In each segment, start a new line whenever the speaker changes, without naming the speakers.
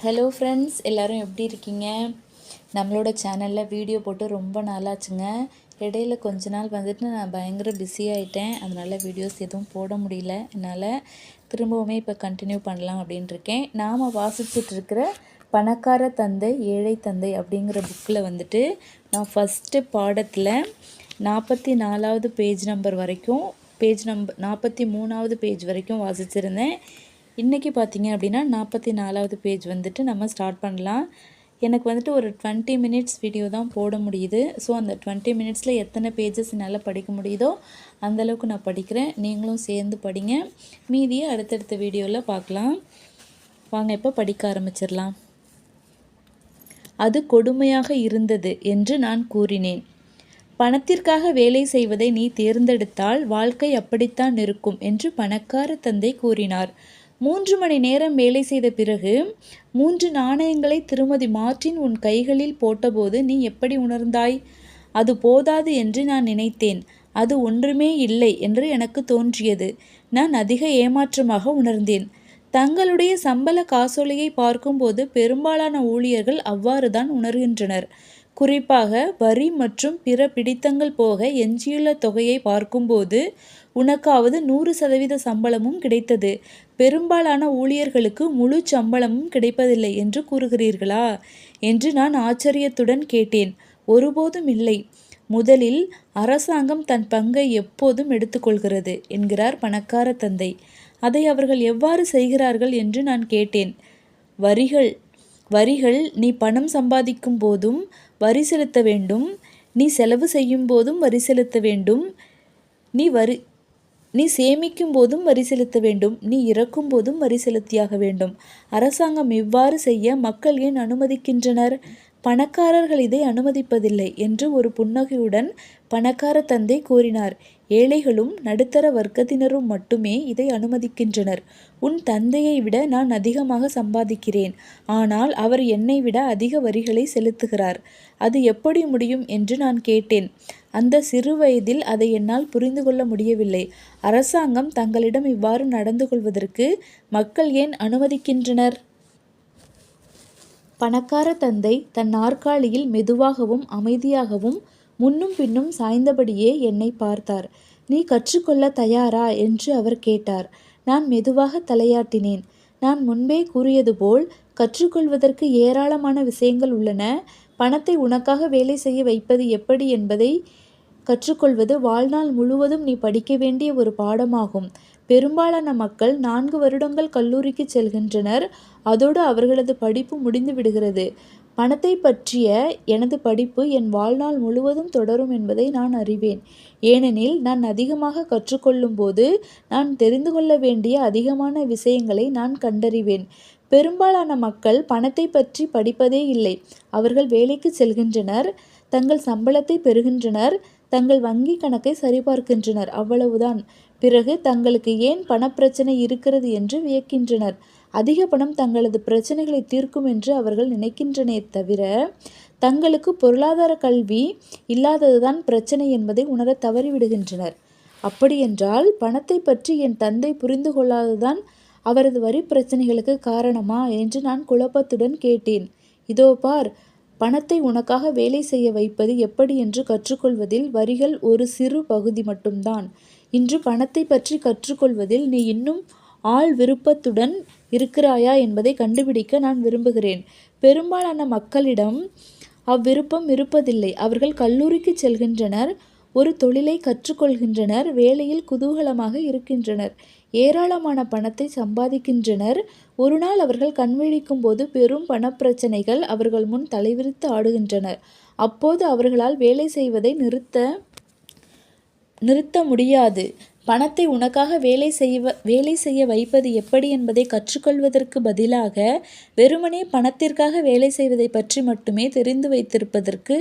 Hello friends, எல்லோரும் எப்படி இருக்கீங்க? நம்மளோட சேனலில் வீடியோ போட்டு ரொம்ப நாளாச்சுங்க. இடையில கொஞ்ச நாள் வந்துட்டு நான் பயங்கர பிஸியாகிட்டேன். அதனால் வீடியோஸ் எதுவும் போட முடியல. என்னால் திரும்பவுமே இப்போ கண்டினியூ பண்ணலாம் அப்படின்ட்டு இருக்கேன். நாம் வாசிச்சுட்ருக்கிற பணக்கார தந்தை ஏழை தந்தை அப்படிங்கிற புக்கில் வந்துட்டு நான் ஃபஸ்ட்டு பாடத்தில் 44வது பேஜ் நம்பர் வரைக்கும் பேஜ் நம்பர் 43வது பேஜ் வரைக்கும் வாசிச்சிருந்தேன். இன்றைக்கி பார்த்திங்க அப்படின்னா 44வது பேஜ் வந்துட்டு நம்ம ஸ்டார்ட் பண்ணலாம். எனக்கு வந்துட்டு ஒரு 20 மினிட்ஸ் வீடியோ தான் போட முடியுது. ஸோ அந்த 20 மினிட்ஸில் எத்தனை பேஜஸ் என்னால் படிக்க முடியுதோ அந்தளவுக்கு நான் படிக்கிறேன். நீங்களும் சேர்ந்து படிங்க. மீதியை அடுத்தடுத்த வீடியோவில் பார்க்கலாம். வாங்க இப்போ படிக்க ஆரம்பிச்சிடலாம். அது கொடுமையாக இருந்தது என்று நான் கூறினேன். பணத்திற்காக வேலை செய்வதை நீ தேர்ந்தெடுத்தால் வாழ்க்கை அப்படித்தான் இருக்கும் என்று பணக்கார தந்தை கூறினார். 3 மணி நேரம் வேலை செய்த பிறகு 3 நாணயங்களை திருமதி மார்ட்டின் உன் கைகளில் போட்டபோது நீ எப்படி உணர்ந்தாய்? அது போதாது என்று நான் நினைத்தேன். அது ஒன்றுமே இல்லை என்று எனக்கு தோன்றியது. நான் அதிக ஏமாற்றமாக உணர்ந்தேன். தங்களுடைய சம்பள காசோலையை பார்க்கும்போது பெரும்பாலான ஊழியர்கள் அவ்வாறு தான் உணர்கின்றனர். குறிப்பாக வரி மற்றும் பிற பிடித்தங்கள் போக எஞ்சியுள்ள தொகையை பார்க்கும்போது உனக்காவது 100% சம்பளமும் கிடைத்தது. பெரும்பாலான ஊழியர்களுக்கு முழு சம்பளமும் கிடைப்பதில்லை என்று கூறுகிறீர்களா என்று நான் ஆச்சரியத்துடன் கேட்டேன். ஒருபோதும் இல்லை. முதலில் அரசாங்கம் தன் பங்கை எப்போதும் எடுத்துக்கொள்கிறது என்கிறார் பணக்கார தந்தை. அதை அவர்கள் எவ்வாறு செய்கிறார்கள் என்று நான் கேட்டேன். வரிகள் நீ பணம் சம்பாதிக்கும் போதும் வரி செலுத்த வேண்டும். நீ செலவு செய்யும் போதும் வரி செலுத்த வேண்டும். நீ சேமிக்கும் போதும் வரி செலுத்த வேண்டும். நீ இறக்கும் போதும் வரி செலுத்தியாக வேண்டும். அரசாங்கம் இவ்வாறு செய்ய மக்கள் ஏன் அனுமதிக்கின்றனர்? பணக்காரர்கள் இதை அனுமதிப்பதில்லை என்று ஒரு புன்னகையுடன் பணக்கார தந்தை கூறினார். ஏழைகளும் நடுத்தர வர்க்கத்தினரும் மட்டுமே இதை அனுமதிக்கின்றனர். உன் தந்தையை விட நான் அதிகமாக சம்பாதிக்கிறேன். ஆனால் அவர் என்னை விட அதிக வரிகளை செலுத்துகிறார். அது எப்படி முடியும் என்று நான் கேட்டேன். அந்த சிறு வயதில் அதை என்னால் புரிந்து கொள்ள முடியவில்லை. அரசாங்கம் தங்களிடம் இவ்வாறு நடந்து கொள்வதற்கு மக்கள் ஏன் அனுமதிக்கின்றனர்? பணக்கார தந்தை தன் நாற்காலியில் மெதுவாகவும் அமைதியாகவும் முன்னும் பின்னும் சாய்ந்தபடியே என்னை பார்த்தார். நீ கற்றுக்கொள்ள தயாரா என்று அவர் கேட்டார். நான் மெதுவாக தலையாட்டினேன். நான் முன்பே கூறியது போல் கற்றுக்கொள்வதற்கு ஏராளமான விஷயங்கள் உள்ளன. பணத்தை உனக்காக வேலை செய்ய வைப்பது எப்படி என்பதை கற்றுக்கொள்வது வாழ்நாள் முழுவதும் நீ படிக்க வேண்டிய ஒரு பாடமாகும். பெரும்பாலான மக்கள் 4 வருடங்கள் கல்லூரிக்கு செல்கின்றனர். அதோடு அவர்களது படிப்பு முடிந்து விடுகிறது. பணத்தை பற்றிய எனது படிப்பு என் வாழ்நாள் முழுவதும் தொடரும் என்பதை நான் அறிவேன். ஏனெனில் நான் அதிகமாக கற்றுக்கொள்ளும் போது நான் தெரிந்து கொள்ள வேண்டிய அதிகமான விஷயங்களை நான் கண்டறிவேன். பெரும்பாலான மக்கள் பணத்தை பற்றி படிப்பதே இல்லை. அவர்கள் வேலைக்கு செல்கின்றனர், தங்கள் சம்பளத்தை பெறுகின்றனர், தங்கள் வங்கி கணக்கை சரிபார்க்கின்றனர். அவ்வளவுதான். பிறகு தங்களுக்கு ஏன் பணப்பிரச்சனை இருக்கிறது என்று வியக்கின்றனர். அதிக பணம் தங்களது பிரச்சனைகளை தீர்க்கும் என்று அவர்கள் நினைக்கின்றனே தவிர தங்களுக்கு பொருளாதார கல்வி இல்லாததுதான் பிரச்சனை என்பதை உணர தவறிவிடுகின்றனர். அப்படியென்றால் பணத்தை பற்றி என் தந்தை புரிந்து கொள்ளாததுதான் அவரது வரி பிரச்சனைகளுக்கு காரணமா என்று நான் குழப்பத்துடன் கேட்டேன். இதோ பார், பணத்தை உனக்காக வேலை செய்ய வைப்பது எப்படி என்று கற்றுக்கொள்வதில் வரிகள் ஒரு சிறு பகுதி மட்டும்தான். இன்று பணத்தை பற்றி கற்றுக்கொள்வதில் நீ இன்னும் ஆள் விருப்பத்துடன் இருக்கிறாயா என்பதை கண்டுபிடிக்க நான் விரும்புகிறேன். பெரும்பாலான மக்களிடம் அவ்விருப்பம் இருப்பதில்லை. அவர்கள் கல்லூரிக்கு செல்கின்றனர், ஒரு தொழிலை கற்றுக்கொள்கின்றனர், வேலையில் குதூகலமாக இருக்கின்றனர், ஏராளமான பணத்தை சம்பாதிக்கின்றனர். ஒரு நாள் அவர்கள் கண்விழிக்கும் போது பெரும் பணப்பிரச்சனைகள் அவர்கள் முன் தலைவிரித்து ஆடுகின்றனர். அப்போது அவர்களால் வேலை செய்வதை நிறுத்த முடியாது. பணத்தை உனக்காக வேலை செய்ய வைப்பது எப்படி என்பதை கற்றுக்கொள்வதற்கு பதிலாக வெறுமனே பணத்திற்காக வேலை செய்வதை பற்றி மட்டுமே தெரிந்து வைத்திருப்பதற்கு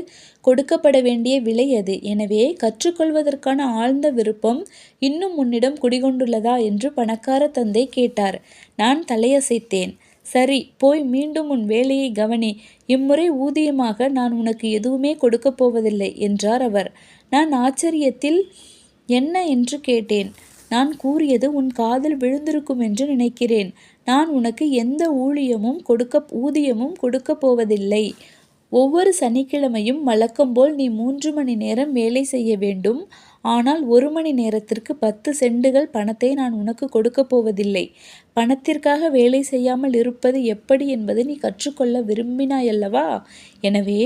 கொடுக்கப்பட வேண்டிய விலை அது. எனவே கற்றுக்கொள்வதற்கான ஆழ்ந்த விருப்பம் இன்னும் உன்னிடம் குடிகொண்டுள்ளதா என்று பணக்கார தந்தை கேட்டார். நான் தலையசைத்தேன். சரி, போய் மீண்டும் உன் வேலையை கவனி. இம்முறை ஊதியமாக நான் உனக்கு எதுவுமே கொடுக்கப் போவதில்லை என்றார் அவர். நான் ஆச்சரியத்தில் என்ன என்று கேட்டேன். நான் கூறியது உன் காதில் விழுந்திருக்கும் என்று நினைக்கிறேன். நான் உனக்கு எந்த ஊதியமும் கொடுக்கப் போவதில்லை. ஒவ்வொரு சனிக்கிழமையும் வழக்கம்போல் நீ 3 மணி நேரம் வேலை செய்ய வேண்டும். ஆனால் 1 மணி நேரத்திற்கு 10 சென்டுகள் பணத்தை நான் உனக்கு கொடுக்கப் போவதில்லை. பணத்திற்காக வேலை செய்யாமல் இருப்பது எப்படி என்பதை நீ கற்றுக்கொள்ள விரும்பினாயல்லவா? எனவே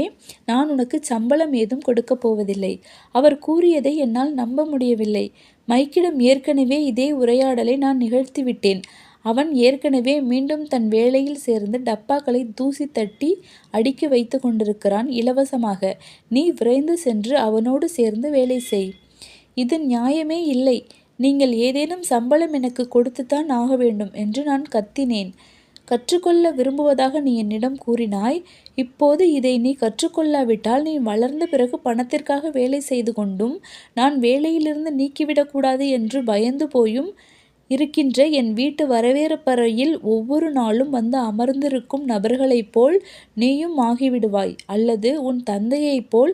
நான் உனக்கு சம்பளம் ஏதும் கொடுக்கப் போவதில்லை. அவர் கூறியதை என்னால் நம்ப முடியவில்லை. மைக்கிடம் ஏற்கனவே இதே உரையாடலை நான் நிகழ்த்திவிட்டேன். அவன் ஏற்கனவே மீண்டும் தன் வேலையில் சேர்ந்து டப்பாக்களை தூசி தட்டி அடுக்கி வைத்து கொண்டிருக்கிறான் இலவசமாக. நீ விரைந்து சென்று அவனோடு சேர்ந்து வேலை செய். இது நியாயமே இல்லை. நீங்கள் ஏதேனும் சம்பளம் எனக்கு கொடுத்துத்தான் ஆக வேண்டும் என்று நான் கத்தினேன். கற்றுக்கொள்ள விரும்புவதாக நீ என்னிடம் கூறினாய். இப்போது இதை நீ கற்றுக்கொள்ளாவிட்டால் நீ வளர்ந்த பிறகு பணத்திற்காக வேலை செய்து கொண்டும் நான் வேலையிலிருந்து நீக்கிவிடக்கூடாது என்று பயந்து போயும் இருக்கின்ற என் வீட்டு வரவேற்பறையில் ஒவ்வொரு நாளும் வந்து அமர்ந்திருக்கும் நபர்களைப் போல் நீயும் ஆகிவிடுவாய். அல்லது உன் தந்தையைப் போல்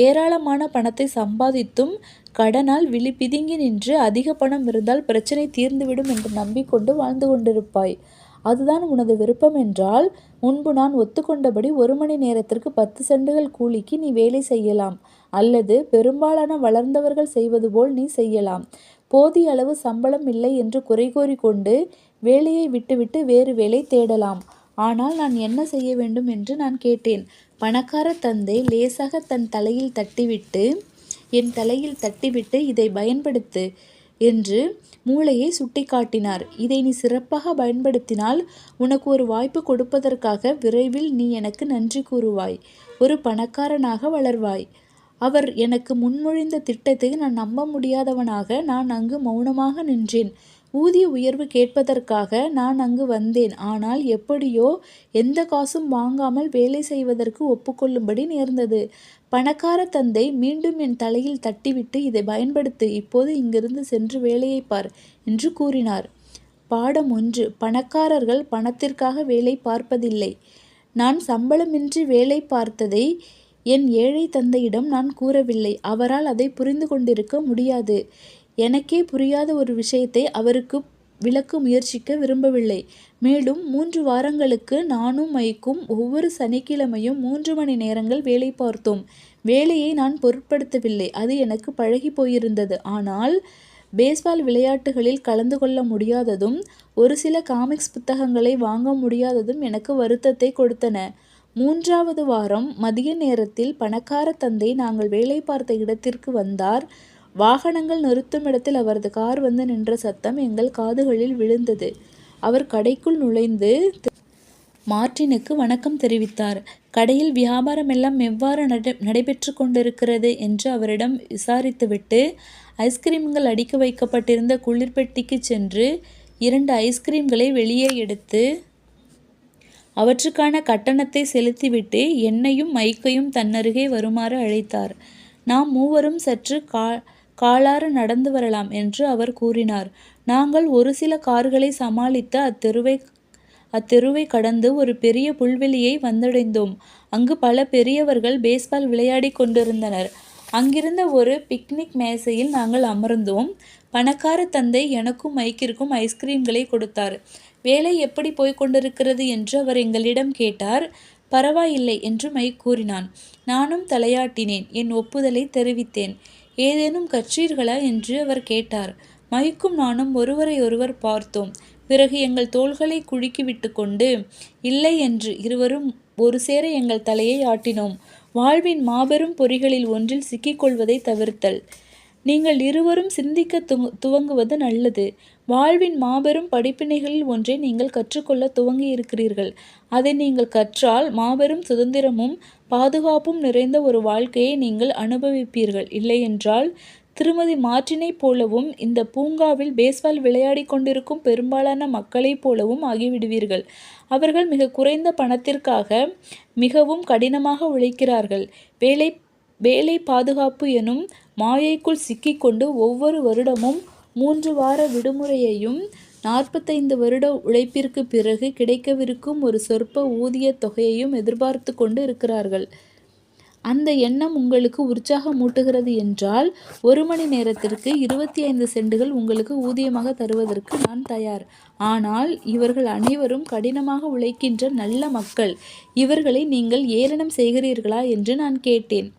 ஏராளமான பணத்தை சம்பாதித்தும் கடனால் பிதுங்கி நின்று அதிக பணம் இருந்தால் பிரச்சனை தீர்ந்துவிடும் என்று நம்பிக்கொண்டு வாழ்ந்து கொண்டிருப்பாய். அதுதான் உனது விருப்பம் என்றால் முன்பு நான் ஒத்துக்கொண்டபடி 1 மணி நேரத்திற்கு 10 சென்டுகள் கூலிக்கு நீ வேலை செய்யலாம். அல்லது பெரும்பாலான வளர்ந்தவர்கள் செய்வது போல் நீ செய்யலாம். போதிய அளவு சம்பளம் இல்லை என்று குறை கூறிக்கொண்டு வேலையை விட்டுவிட்டு வேறு வேலை தேடலாம். ஆனால் நான் என்ன செய்ய வேண்டும் என்று நான் கேட்டேன். பணக்கார தந்தை லேசாக என் தலையில் தட்டிவிட்டு இதை பயன்படுத்து என்று மூளையை சுட்டிக்காட்டினார். இதை நீ சிறப்பாக பயன்படுத்தினால் உனக்கு ஒரு வாய்ப்பு கொடுப்பதற்காக விரைவில் நீ எனக்கு நன்றி கூறுவாய். ஒரு பணக்காரனாக வளர்வாய். அவர் எனக்கு முன்மொழிந்த திட்டத்தை நான் நம்ப முடியாதவனாக நான் அங்கு மௌனமாக நின்றேன். ஊதிய உயர்வு கேட்பதற்காக நான் அங்கு வந்தேன். ஆனால் எப்படியோ எந்த காசும் வாங்காமல் வேலை செய்வதற்கு ஒப்புக்கொள்ளும்படி நேர்ந்தது. பணக்கார தந்தை மீண்டும் என் தலையில் தட்டிவிட்டு இதை பயன்படுத்து, இப்போது இங்கிருந்து சென்று வேலையை பார் என்று கூறினார். பாடம் 1. பணக்காரர்கள் பணத்திற்காக வேலை பார்ப்பதில்லை. நான் சம்பளமின்றி வேலை பார்த்ததை என் ஏழை தந்தையிடம் நான் கூறவில்லை. அவரால் அதை புரிந்து கொண்டிருக்க முடியாது. எனக்கே புரியாத ஒரு விஷயத்தை அவருக்கு விளக்க முயற்சிக்க விரும்பவில்லை. மேலும் 3 வாரங்களுக்கு நானும் மைக்கும் ஒவ்வொரு சனிக்கிழமையும் 3 மணி நேரங்கள் வேலை பார்த்தோம். வேலையை நான் பொருட்படுத்தவில்லை. அது எனக்கு பழகி போயிருந்தது. ஆனால் பேஸ்பால் விளையாட்டுகளில் கலந்து கொள்ள முடியாததும் ஒரு சில காமிக்ஸ் புத்தகங்களை வாங்க முடியாததும் எனக்கு வருத்தத்தை கொடுத்தன. 3வது வாரம் மதிய நேரத்தில் பணக்கார தந்தை நாங்கள் வேலை பார்த்த இடத்திற்கு வந்தார். வாகனங்கள் நிறுத்தும் இடத்தில் அவரது கார் வந்து நின்ற சத்தம் எங்கள் காதுகளில் விழுந்தது. அவர் கடைக்குள் நுழைந்து மார்ட்டினுக்கு வணக்கம் தெரிவித்தார். கடையில் வியாபாரமெல்லாம் எவ்வாறு நடைபெற்று கொண்டிருக்கிறது என்று அவரிடம் விசாரித்துவிட்டு ஐஸ்கிரீம்கள் அடுக்கி வைக்கப்பட்டிருந்த குளிர்பெட்டிக்கு சென்று 2 ஐஸ்கிரீம்களை வெளியே எடுத்து அவற்றுக்கான கட்டணத்தை செலுத்திவிட்டு என்னையும் மைக்கையும் தன்னருகே வருமாறு அழைத்தார். நாம் மூவரும் சற்று காலார நடந்து வரலாம் என்று அவர் கூறினார். நாங்கள் ஒரு சில கார்களை சமாளித்து அத்தெருவை கடந்து ஒரு பெரிய புல்வெளியை வந்தடைந்தோம். அங்கு பல பெரியவர்கள் பேஸ்பால் விளையாடி கொண்டிருந்தனர். அங்கிருந்த ஒரு பிக்னிக் மேசையில் நாங்கள் அமர்ந்தோம். பணக்கார தந்தை எனக்கும் மைக்கிற்கும் ஐஸ்கிரீம்களை கொடுத்தார். வேலை எப்படி போய்கொண்டிருக்கிறது என்று அவர் எங்களிடம் கேட்டார். பரவாயில்லை என்று மைக் கூறினான். நானும் தலையாட்டினேன். என் ஒப்புதலை தெரிவித்தேன். ஏதேனும் கற்றீர்களா என்று அவர் கேட்டார். மைக்கும் நானும் ஒருவரையொருவர் பார்த்தோம். பிறகு எங்கள் தோள்களை குலுக்கிவிட்டு கொண்டு இல்லை என்று இருவரும் ஒரு சேர எங்கள் தலையை ஆட்டினோம். வாழ்வின் மாபெரும் பொறிகளில் ஒன்றில் சிக்கிக்கொள்வதை தவிர்த்தல். நீங்கள் இருவரும் சிந்திக்க துவங்குவது நல்லது. வாழ்வின் மாபெரும் படிப்பினைகளில் ஒன்றை நீங்கள் கற்றுக்கொள்ள துவங்கியிருக்கிறீர்கள். அதை நீங்கள் கற்றால் மாபெரும் சுதந்திரமும் பாதுகாப்பும் நிறைந்த ஒரு வாழ்க்கையை நீங்கள் அனுபவிப்பீர்கள். இல்லையென்றால் திருமதி மார்ட்டினைப் போலவும் இந்த பூங்காவில் பேஸ்பால் விளையாடி கொண்டிருக்கும் பெரும்பாலான மக்களைப் போலவும் ஆகிவிடுவீர்கள். அவர்கள் மிக குறைந்த பணத்திற்காக மிகவும் கடினமாக உழைக்கிறார்கள். வேலை பாதுகாப்பு எனும் மாயைக்குள் சிக்கிக்கொண்டு ஒவ்வொரு வருடமும் 3 வார விடுமுறையையும் 45 வருட உழைப்பிற்கு பிறகு கிடைக்கவிருக்கும் ஒரு சொற்ப ஊதிய தொகையையும் எதிர்பார்த்து கொண்டு இருக்கிறார்கள். அந்த எண்ணம் உங்களுக்கு உற்சாகமூட்டுகிறது என்றால் 1 மணி நேரத்திற்கு 25 சென்டுகள் உங்களுக்கு ஊதியமாக தருவதற்கு நான் தயார். ஆனால் இவர்கள் அனைவரும் கடினமாக உழைக்கின்ற நல்ல மக்கள். இவர்களை நீங்கள் ஏளனம் செய்கிறீர்களா என்று நான் கேட்டேன்.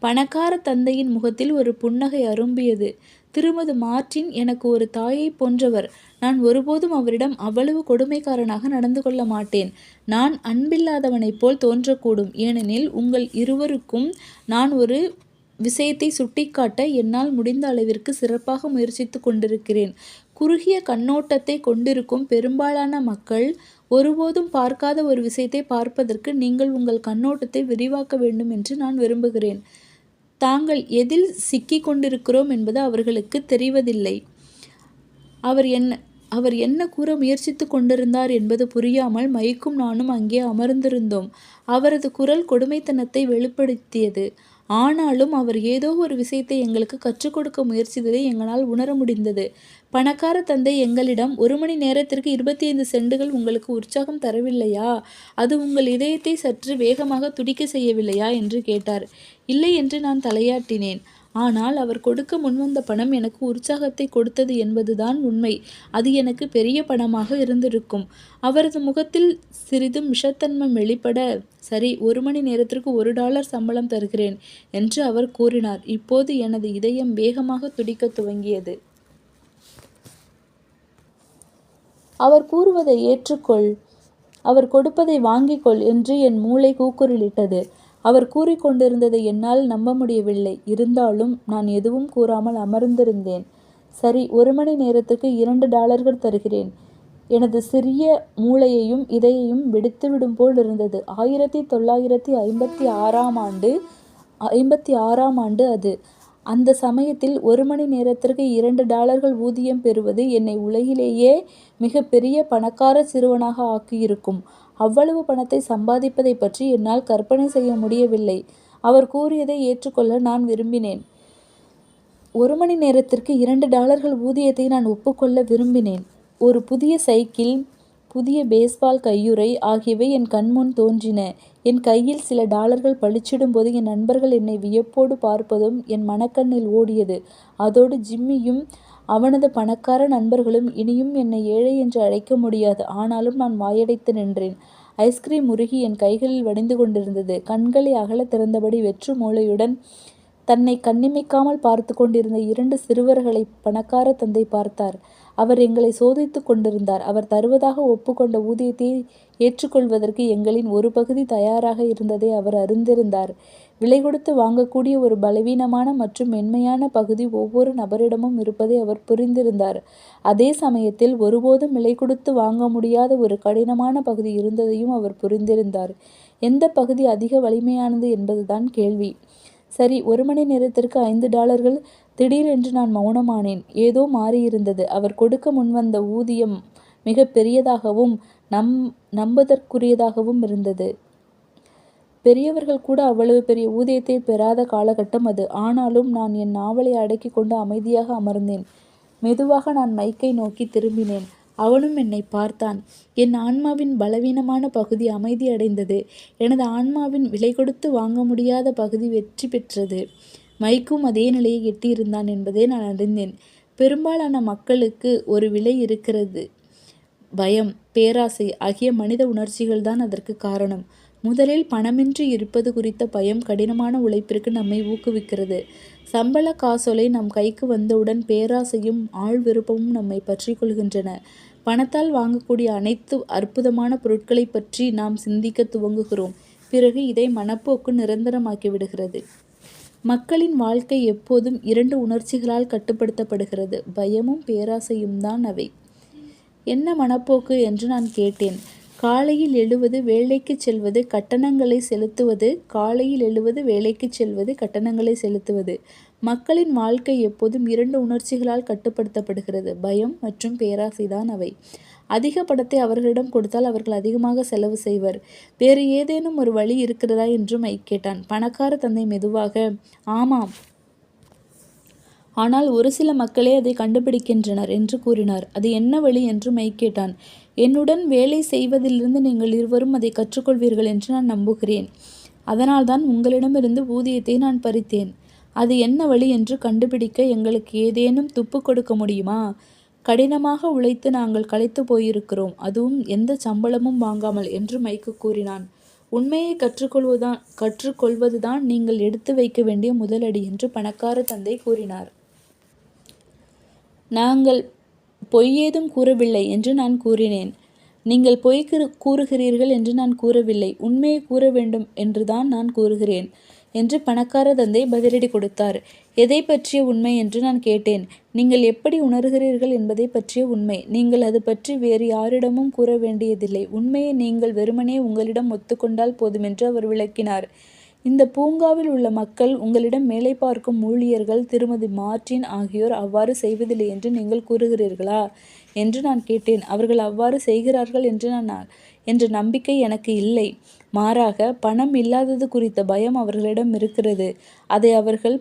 பணக்கார தந்தையின் முகத்தில் ஒரு புன்னகை அரும்பியது. திருமதி மார்ட்டின் எனக்கு ஒரு தாயைப் போன்றவர். நான் ஒருபோதும் அவரிடம் அவ்வளவு கொடுமைக்காரனாக நடந்து கொள்ள மாட்டேன். நான் அன்பில்லாதவனைப் போல் தோன்றக்கூடும். ஏனெனில் உங்கள் இருவருக்கும் நான் ஒரு விஷயத்தை சுட்டிக்காட்ட என்னால் முடிந்த அளவிற்கு சிறப்பாக முயற்சித்து கொண்டிருக்கிறேன். குறுகிய கண்ணோட்டத்தை கொண்டிருக்கும் பெரும்பாலான மக்கள் ஒருபோதும் பார்க்காத ஒரு விஷயத்தை பார்ப்பதற்கு நீங்கள் உங்கள் கண்ணோட்டத்தை விரிவாக்க வேண்டும் என்று நான் விரும்புகிறேன். தாங்கள் எதில் சிக்கிக் கொண்டிருக்கிறோம் என்பது அவர்களுக்கு தெரிவதில்லை. அவர் என்ன கூற முயற்சித்து கொண்டிருந்தார் என்பது புரியாமல் மைக்கும் நானும் அங்கே அமர்ந்திருந்தோம். அவரது குரல் கொடுமைத்தனத்தை வெளிப்படுத்தியது. ஆனாலும் அவர் ஏதோ ஒரு விஷயத்தை எங்களுக்கு கற்றுக் கொடுக்க முயற்சித்ததை எங்களால் உணர முடிந்தது. பணக்கார தந்தை எங்களிடம் 1 மணி நேரத்திற்கு 25 சென்டுகள் உங்களுக்கு உற்சாகம் தரவில்லையா? அது உங்கள் இதயத்தை சற்று வேகமாக துடிக்க செய்யவில்லையா என்று கேட்டார். இல்லை என்று நான் தலையாட்டினேன். ஆனால் அவர் கொடுக்க முன்வந்த பணம் எனக்கு உற்சாகத்தை கொடுத்தது என்பதுதான் உண்மை. அது எனக்கு பெரிய பணமாக இருந்திருக்கும். அவரது முகத்தில் சிறிதும் விஷத்தன்மை வெளிப்பட, சரி, 1 மணி நேரத்திற்கு $1 சம்பளம் தருகிறேன் என்று அவர் கூறினார். இப்போது எனது இதயம் வேகமாக துடிக்கத் துவங்கியது. அவர் கூறுவதை ஏற்றுக்கொள், அவர் கொடுப்பதை வாங்கிக்கொள் என்று என் மூளை கூக்குரலிட்டது. அவர் கூறிக்கொண்டிருந்ததை என்னால் நம்ப முடியவில்லை. இருந்தாலும் நான் எதுவும் கூறாமல் அமர்ந்திருந்தேன். சரி, 1 மணி நேரத்துக்கு $2 தருகிறேன். எனது சிறிய மூளையையும் இதயையும் வெடித்துவிடும் போல் இருந்தது. 1956ஆம் ஆண்டு அது. அந்த சமயத்தில் 1 மணி நேரத்திற்கு $2 ஊதியம் பெறுவது என்னை உலகிலேயே மிக பெரிய பணக்கார சிறுவனாக ஆக்கியிருக்கும். அவ்வளவு பணத்தை சம்பாதிப்பதை பற்றி என்னால் கற்பனை செய்ய முடியவில்லை. அவர் கூறியதை ஏற்றுக்கொள்ள நான் விரும்பினேன். 1 மணி நேரத்திற்கு $2 ஊதியத்தை நான் ஒப்புக்கொள்ள விரும்பினேன். ஒரு புதிய சைக்கிள், புதிய பேஸ்பால் கையுறை ஆகியவை என் கண்முன் தோன்றின. என் கையில் சில டாலர்கள் பளிச்சிடும்போது என் நண்பர்கள் என்னை வியப்போடு பார்ப்பதும் என் மனக்கண்ணில் ஓடியது. அதோடு ஜிம்மியும் அவனது பணக்கார நண்பர்களும். இனியும் என்னை ஏழை என்று அழைக்க முடியாது. ஆனாலும் நான் வாயடைத்து நின்றேன். ஐஸ்கிரீம் உருகி என் கைகளில் வடிந்து கொண்டிருந்தது. கண்களை அகல திறந்தபடி வெற்று மூளையுடன் தன்னை கண்ணிமைக்காமல் பார்த்து கொண்டிருந்த 2 சிறுவர்களை பணக்கார தந்தை பார்த்தார். அவர் எங்களை சோதித்து கொண்டிருந்தார். அவர் தருவதாக ஒப்புக்கொண்ட ஊதியத்தை ஏற்றுக்கொள்வதற்கு எங்களின் ஒரு பகுதி தயாராக இருந்ததை அவர் அறிந்திருந்தார். விலை கொடுத்து வாங்கக்கூடிய ஒரு பலவீனமான மற்றும் மென்மையான பகுதி ஒவ்வொரு நபரிடமும் இருப்பதை அவர் புரிந்திருந்தார். அதே சமயத்தில் ஒருபோதும் விலை கொடுத்து வாங்க முடியாத ஒரு கடினமான பகுதி இருந்ததையும் அவர் புரிந்திருந்தார். எந்த பகுதி அதிக வலிமையானது என்பதுதான் கேள்வி. சரி, 1 மணி நேரத்திற்கு $5. திடீரென்று நான் மௌனமானேன். ஏதோ மாறியிருந்தது. அவர் கொடுக்க முன்வந்த ஊதியம் மிக பெரியதாகவும் நம்புதற்குரியதாகவும் இருந்தது. பெரியவர்கள் கூட அவ்வளவு பெரிய ஊதியத்தை பெறாத காலகட்டம் அது. ஆனாலும் நான் என் நாவலை அடக்கி கொண்டு அமைதியாக அமர்ந்தேன். மெதுவாக நான் மைக்கை நோக்கி திரும்பினேன். அவனும் என்னை பார்த்தான். என் ஆன்மாவின் பலவீனமான பகுதி அமைதியடைந்தது. எனது ஆன்மாவின் விலை கொடுத்து வாங்க முடியாத பகுதி வெற்றி பெற்றது. மைக்கும் அதே நிலையை எட்டியிருந்தான் என்பதை நான் அறிந்தேன். பெரும்பாலான மக்களுக்கு ஒரு விலை இருக்கிறது. பயம், பேராசை ஆகிய மனித உணர்ச்சிகள்தான் அதற்கு காரணம். முதலில் பணமின்றி இருப்பது குறித்த பயம் கடினமான உழைப்பிற்கு நம்மை ஊக்குவிக்கிறது. சம்பள காசோலை நம் கைக்கு வந்தவுடன் பேராசையும் ஆள் விருப்பமும் நம்மை பற்றி கொள்கின்றன. பணத்தால் வாங்கக்கூடிய அனைத்து அற்புதமான பொருட்களை பற்றி நாம் சிந்திக்க துவங்குகிறோம். பிறகு இதை மனப்போக்கு நிரந்தரமாக்கி விடுகிறது. மக்களின் வாழ்க்கை எப்போதும் 2 உணர்ச்சிகளால் கட்டுப்படுத்தப்படுகிறது. பயமும் பேராசையும் தான் அவை. என்ன மனப்போக்கு என்று நான் கேட்டேன். காலையில் எழுவது, வேலைக்கு செல்வது, கட்டணங்களை செலுத்துவது. மக்களின் வாழ்க்கை எப்போதும் 2 உணர்ச்சிகளால் கட்டுப்படுத்தப்படுகிறது. பயம் மற்றும் பேராசைதான் அவை. அதிக பணத்தை அவர்களிடம் கொடுத்தால் அவர்கள் அதிகமாக செலவு செய்வர். வேறு ஏதேனும் ஒரு வழி இருக்கிறதா என்று மைக் கேட்டான். பணக்கார தந்தை மெதுவாக, ஆமாம், ஆனால் ஒரு சில மக்களே அதை கண்டுபிடிக்கின்றனர் என்று கூறினார். அது என்ன வழி என்று மைக் கேட்டான். என்னுடன் வேலை செய்வதிலிருந்து நீங்கள் இருவரும் அதை கற்றுக்கொள்வீர்கள் என்று நான் நம்புகிறேன். அதனால்தான் உங்களிடமிருந்து ஊதியத்தை நான் பறித்தேன். அது என்ன வழி என்று கண்டுபிடிக்க எங்களுக்கு ஏதேனும் துப்பு கொடுக்க முடியுமா? கடினமாக உழைத்து நாங்கள் களைத்து போயிருக்கிறோம், அதுவும் எந்த சம்பளமும் வாங்காமல் என்று மைக்கு கூறினான். உண்மையை கற்றுக்கொள்வதுதான் நீங்கள் எடுத்து வைக்க வேண்டிய முதலடி என்று பணக்கார தந்தை கூறினார். நாங்கள் பொய்யேதும் கூறவில்லை என்று நான் கூறினேன். நீங்கள் பொய் கூறுகிறீர்கள் என்று நான் கூறவில்லை, உண்மையை கூற வேண்டும் என்றுதான் நான் கூறுகிறேன் என்று பணக்கார தந்தை பதிலடி கொடுத்தார். எதை பற்றிய உண்மை என்று நான் கேட்டேன். நீங்கள் எப்படி உணர்கிறீர்கள் என்பதை பற்றிய உண்மை. நீங்கள் அது பற்றி வேறு யாரிடமும் கூற வேண்டியதில்லை. உண்மையை நீங்கள் வெறுமனே உங்களிடம் ஒத்துக்கொண்டால் போதும் என்று அவர் விளக்கினார். இந்த பூங்காவில் உள்ள மக்கள், உங்களிடம் வேலை பார்க்கும் ஊழியர்கள், திருமதி மார்டின் ஆகியோர் அவ்வாறு செய்வதில்லை என்று நீங்கள் கூறுகிறீர்களா என்று நான் கேட்டேன். அவர்கள் அவ்வாறு செய்கிறார்கள் என்ற நம்பிக்கை எனக்கு இல்லை. மாறாக பணம் இல்லாதது குறித்த பயம் அவர்களிடம் இருக்கிறது. அதை அவர்கள்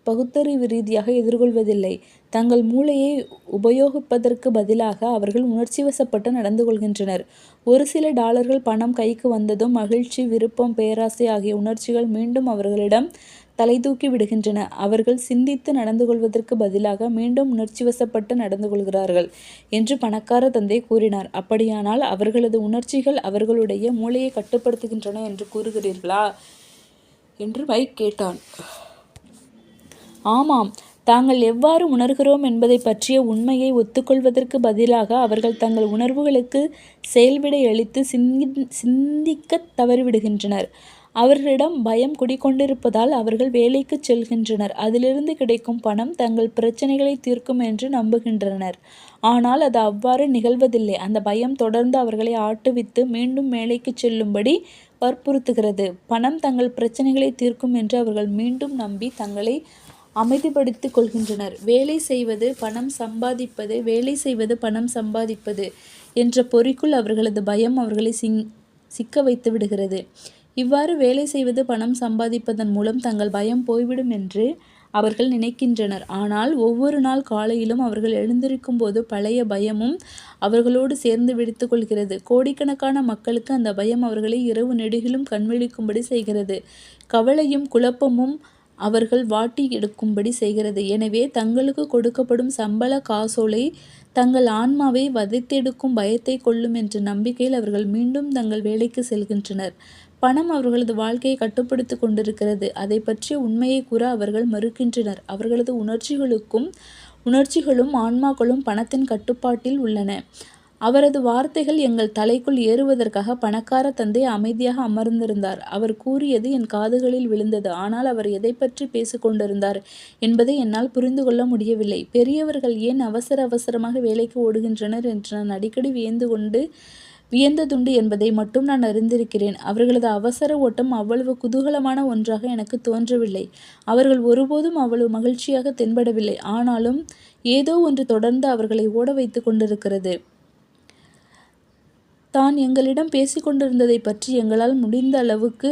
பகுத்தறிவு ரீதியாக எதிர்கொள்வதில்லை. தங்கள் மூளையை உபயோகிப்பதற்கு பதிலாக அவர்கள் உணர்ச்சிவசப்பட்டு நடந்து கொள்கின்றனர். ஒரு சில டாலர்கள் பணம் கைக்கு வந்ததும் மகிழ்ச்சி, விருப்பம், பேராசை ஆகிய உணர்ச்சிகள் மீண்டும் அவர்களிடம் தலை தூக்கி விடுகின்றன. அவர்கள் சிந்தித்து நடந்து கொள்வதற்கு பதிலாக மீண்டும் உணர்ச்சிவசப்பட்டு நடந்து கொள்கிறார்கள் என்று பணக்கார தந்தை கூறினார். அப்படியானால் அவர்களது உணர்ச்சிகள் அவர்களுடைய மூளையை கட்டுப்படுத்துகின்றன என்று கூறுகிறீர்களா என்று மைக் கேட்டான். ஆமாம், தாங்கள் எவ்வாறு உணர்கிறோம் என்பதை பற்றிய உண்மையை ஒத்துக்கொள்வதற்கு பதிலாக அவர்கள் தங்கள் உணர்வுகளுக்கு செயல்விடை அளித்து சிந்திக்க தவறிவிடுகின்றனர். அவர்களிடம் பயம் குடிக்கொண்டிருப்பதால் அவர்கள் வேலைக்கு செல்கின்றனர். அதிலிருந்து கிடைக்கும் பணம் தங்கள் பிரச்சனைகளை தீர்க்கும் என்று நம்புகின்றனர். ஆனால் அது அவ்வாறு நிகழ்வதில்லை. அந்த பயம் தொடர்ந்து அவர்களை ஆட்டுவித்து மீண்டும் வேலைக்கு செல்லும்படி வற்புறுத்துகிறது. பணம் தங்கள் பிரச்சனைகளை தீர்க்கும் என்று அவர்கள் மீண்டும் நம்பி தங்களை அமைதிப்படுத்திக் கொள்கின்றனர். வேலை செய்வது பணம் சம்பாதிப்பது என்ற பொறிக்குள் அவர்களது பயம் அவர்களை சிக்க வைத்து விடுகிறது. இவ்வாறு வேலை செய்வது, பணம் சம்பாதிப்பதன் மூலம் தங்கள் பயம் போய்விடும் என்று அவர்கள் நினைக்கின்றனர். ஆனால் ஒவ்வொரு நாள் காலையிலும் அவர்கள் எழுந்திருக்கும் போது பழைய பயமும் அவர்களோடு சேர்ந்து வெடித்து கொள்கிறது. கோடிக்கணக்கான மக்களுக்கு அந்த பயம் அவர்களை இரவு நெடுகிலும் கண்விழிக்கும்படி செய்கிறது. கவலையும் குழப்பமும் அவர்கள் வாட்டி எடுக்கும்படி செய்கிறது. எனவே தங்களுக்கு கொடுக்கப்படும் சம்பள காசோலை தங்கள் ஆன்மாவை வதைத்தெடுக்கும் பயத்தை கொள்ளும் என்ற நம்பிக்கையில் அவர்கள் மீண்டும் தங்கள் வேலைக்கு செல்கின்றனர். பணம் அவர்களது வாழ்க்கையை கட்டுப்படுத்தி கொண்டிருக்கிறது. அதை பற்றிய உண்மையை கூற அவர்கள் மறுக்கின்றனர். அவர்களது உணர்ச்சிகளும் ஆன்மாக்களும் பணத்தின் கட்டுப்பாட்டில் உள்ளன. அவரது வார்த்தைகள் எங்கள் தலைக்குள் ஏறுவதற்காக பணக்கார தந்தை அமைதியாக அமர்ந்திருந்தார். அவர் கூறியது என் காதுகளில் விழுந்தது. ஆனால் அவர் எதை பற்றி பேசிக்கொண்டிருந்தார் என்பதை என்னால் புரிந்து கொள்ள முடியவில்லை. பெரியவர்கள் ஏன் அவசரமாக வேலைக்கு ஓடுகின்றனர் என்று நான் அடிக்கடி வியந்ததுண்டு என்பதை மட்டும் நான் அறிந்திருக்கிறேன். அவர்களது அவசர ஓட்டம் அவ்வளவு குதூகலமான ஒன்றாக எனக்கு தோன்றவில்லை. அவர்கள் ஒருபோதும் அவ்வளவு மகிழ்ச்சியாக தென்படவில்லை. ஆனாலும் ஏதோ ஒன்று தொடர்ந்து அவர்களை ஓட வைத்து கொண்டிருக்கிறது. தான் எங்களிடம் பேசிக்கொண்டிருந்ததை பற்றி எங்களால் முடிந்த அளவுக்கு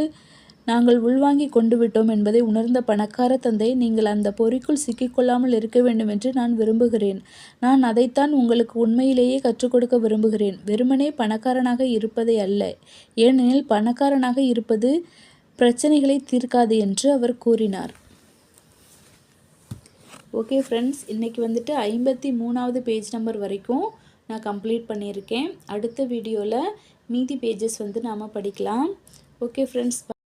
நாங்கள் உள்வாங்கிக் கொண்டு விட்டோம் என்பதை உணர்ந்த பணக்கார தந்தை, நீங்கள் அந்த பொறிக்குள் சிக்கிக்கொள்ளாமல் இருக்க வேண்டும் என்று நான் விரும்புகிறேன். நான் அதைத்தான் உங்களுக்கு உண்மையிலேயே கற்றுக் கொடுக்க விரும்புகிறேன். வெறுமனே பணக்காரனாக இருப்பதை அல்ல. ஏனெனில் பணக்காரனாக இருப்பது பிரச்சனைகளை தீர்க்காது என்று அவர் கூறினார். ஓகே ஃப்ரெண்ட்ஸ், இன்றைக்கி வந்துட்டு 53வது பேஜ் நம்பர் வரைக்கும் நான் கம்ப்ளீட் பண்ணியிருக்கேன். அடுத்த வீடியோவில் மீதி பேஜஸ் நாம் படிக்கலாம். Okay friends.